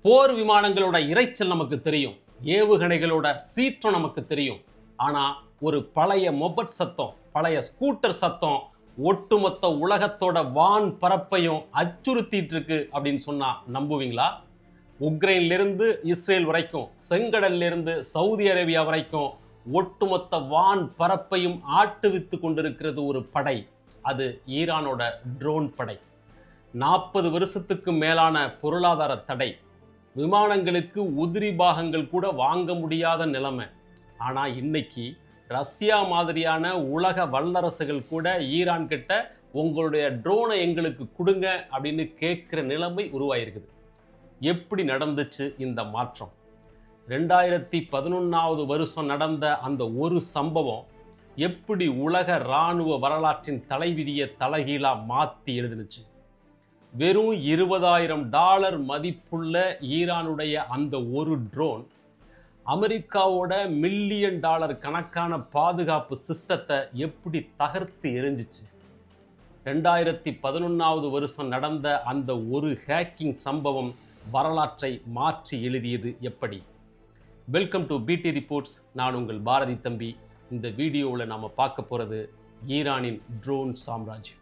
போர் விமானங்களோட இரைச்சல் நமக்கு தெரியும், ஏவுகணைகளோட சீற்றம் நமக்கு தெரியும். ஆனா ஒரு பழைய மொபட் சத்தம், பழைய ஸ்கூட்டர் சத்தம் ஒட்டுமொத்த உலகத்தோட வான் பரப்பையும் அச்சுறுத்திட்டு இருக்கு அப்படின்னு சொன்னா நம்புவீங்களா? உக்ரைன்லிருந்து இஸ்ரேல் வரைக்கும், செங்கடல்லிருந்து சவுதி அரேபியா வரைக்கும் ஒட்டுமொத்த வான் பரப்பையும் ஆட்டுவித்து கொண்டிருக்கிறது ஒரு படை. அது ஈரானோட ட்ரோன் படை. 40 வருஷத்துக்கு மேலான பொருளாதார தடை, விமானங்களுக்கு உதிரி பாகங்கள் கூட வாங்க முடியாத நிலைமை. ஆனால் இன்னைக்கு ரஷ்யா மாதிரியான உலக வல்லரசுகள் கூட ஈரான் கிட்ட உங்களுடைய ட்ரோனை எங்களுக்கு கொடுங்க அப்படின்னு கேட்குற நிலைமை உருவாயிருக்குது. எப்படி நடந்துச்சு இந்த மாற்றம்? 2011வது வருஷம் நடந்த அந்த ஒரு சம்பவம் எப்படி உலக இராணுவ வரலாற்றின் தலைவிதியை தலைகீழாக மாற்றி எழுதுனுச்சு? வெறும் $20,000 மதிப்புள்ள ஈரானுடைய அந்த ஒரு ட்ரோன் அமெரிக்காவோட $1 மில்லியன் கணக்கான பாதுகாப்பு சிஸ்டத்தை எப்படி தகர்த்து எரிஞ்சிச்சு? 2011வது வருஷம் நடந்த அந்த ஒரு ஹேக்கிங் சம்பவம் வரலாற்றை மாற்றி எழுதியது எப்படி? வெல்கம் டு பிடி ரிப்போர்ட்ஸ். நான் உங்கள் பாரதி தம்பி. இந்த வீடியோவில் நாம் பார்க்க போகிறது ஈரானின் ட்ரோன் சாம்ராஜ்யம்.